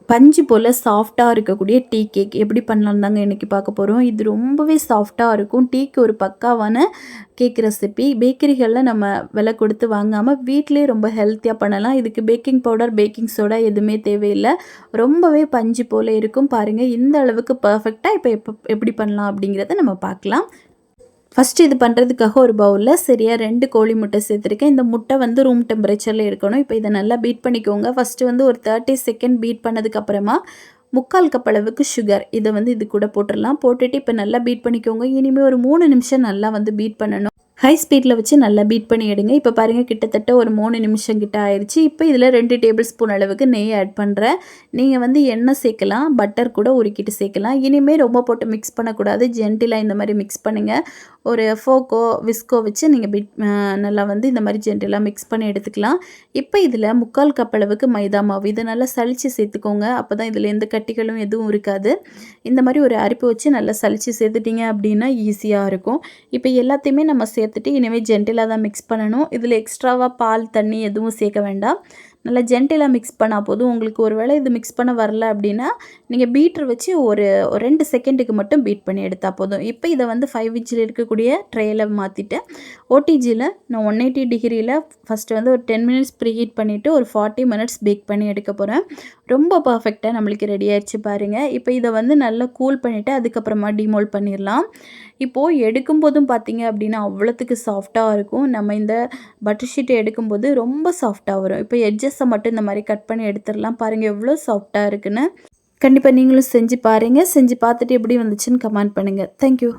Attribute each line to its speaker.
Speaker 1: பஞ்சு போல் சாஃப்டாக இருக்கக்கூடிய டீ கேக் எப்படி பண்ணலாம் தாங்க இன்றைக்கி பார்க்க போகிறோம். இது ரொம்பவே சாஃப்டாக இருக்கும். டீக்கு ஒரு பக்காவான கேக் ரெசிபி. பேக்கரிகளில் நம்ம விலை கொடுத்து வாங்காமல் வீட்டிலே ரொம்ப ஹெல்த்தியாக பண்ணலாம். இதுக்கு பேக்கிங் பவுடர், பேக்கிங் சோடா எதுவுமே தேவையில்லை. ரொம்பவே பஞ்சு போல் இருக்கும். பாருங்கள், இந்த அளவுக்கு பர்ஃபெக்டாக இப்போ எப்படி பண்ணலாம் அப்படிங்கிறத நம்ம பார்க்கலாம். ஃபஸ்ட்டு இது பண்ணுறதுக்காக ஒரு பவுலில் சரியாக 2 கோழி முட்டை சேர்த்துருக்கேன். இந்த முட்டை வந்து ரூம் டெம்பரேச்சரில் இருக்கணும். இப்போ இதை நல்லா பீட் பண்ணிக்கோங்க. ஃபஸ்ட்டு வந்து ஒரு 30 செகண்ட் பீட் பண்ணதுக்கப்புறமா 3/4 கப் அளவுக்கு சுகர் இதை வந்து இது கூட போட்டுடலாம். போட்டுட்டு இப்போ நல்லா பீட் பண்ணிக்கோங்க. இனிமேல் ஒரு 3 நிமிஷம் நல்லா வந்து பீட் பண்ணணும். ஹை ஸ்பீடில் வச்சு நல்லா பீட் பண்ணி எடுங்க. இப்போ பாருங்கள், கிட்டத்தட்ட ஒரு 3 நிமிஷம் கிட்ட ஆயிடுச்சு. இப்போ இதில் 2 டேபிள் ஸ்பூன் அளவுக்கு நெய் ஆட் பண்ணுறேன். நீங்கள் வந்து எண்ணெய் சேர்க்கலாம், பட்டர் கூட உருக்கிட்டு சேர்க்கலாம். இனிமேல் ரொம்ப போட்டு மிக்ஸ் பண்ணக்கூடாது. ஜென்டிலாக இந்த மாதிரி மிக்ஸ் பண்ணுங்கள். ஒரு ஃபோக்கோ விஸ்கோ வச்சு நீங்கள் நல்லா வந்து இந்த மாதிரி ஜென்டிலாக மிக்ஸ் பண்ணி எடுத்துக்கலாம். இப்போ இதில் 3/4 கப் அளவுக்கு மைதா மாவு இதை நல்லா சலித்து சேர்த்துக்கோங்க. அப்போ தான் இதில் எந்த கட்டிகளும் எதுவும் இருக்காது. இந்த மாதிரி ஒரு அரிப்பு வச்சு நல்லா சலித்து சேர்த்துட்டிங்க அப்படின்னா ஈஸியாக இருக்கும். இப்போ எல்லாத்தையுமே நம்ம சேர்த்துட்டு இனிமேல் ஜென்டிலாக தான் மிக்ஸ் பண்ணணும். இதில் எக்ஸ்ட்ராவாக பால், தண்ணி எதுவும் சேர்க்க வேண்டாம். நல்லா ஜென்டிலாக மிக்ஸ் பண்ணால் போதும். உங்களுக்கு ஒரு வேளை இது மிக்ஸ் பண்ண வரல அப்படின்னா நீங்கள் பீட்டர் வச்சு ஒரு 2 செகண்டுக்கு மட்டும் பீட் பண்ணி எடுத்தால் போதும். இப்போ இதை வந்து 5 இன்ச்சில் இருக்கக்கூடிய ட்ரேயில் மாற்றிட்டு ஓடிஜியில் நான் 180 டிகிரியில் ஃபஸ்ட்டு வந்து ஒரு 10 மினிட்ஸ் ப்ரீ ஹீட் பண்ணிவிட்டு ஒரு 40 மினிட்ஸ் பேக் பண்ணி எடுக்க போகிறேன். ரொம்ப பர்ஃபெக்டாக நம்மளுக்கு ரெடி ஆகிடுச்சு பாருங்கள். இப்போ இதை வந்து நல்லா கூல் பண்ணிவிட்டு அதுக்கப்புறமா டிமோல்ட் பண்ணிடலாம். இப்போது எடுக்கும்போதும் பார்த்தீங்க அப்படின்னா அவ்வளோத்துக்கு சாஃப்டாக இருக்கும். நம்ம இந்த பட்டர் ஷீட்டை எடுக்கும்போது ரொம்ப சாஃப்டாக வரும். இப்போ எட்ஜஸை மட்டும் இந்த மாதிரி கட் பண்ணி எடுத்துடலாம். பாருங்கள் எவ்வளோ சாஃப்டாக இருக்குன்னு. கண்டிப்பாக நீங்களும் செஞ்சு பாருங்கள். செஞ்சு பார்த்துட்டு எப்படி வந்துச்சுன்னு கமெண்ட் பண்ணுங்கள். தேங்க்யூ.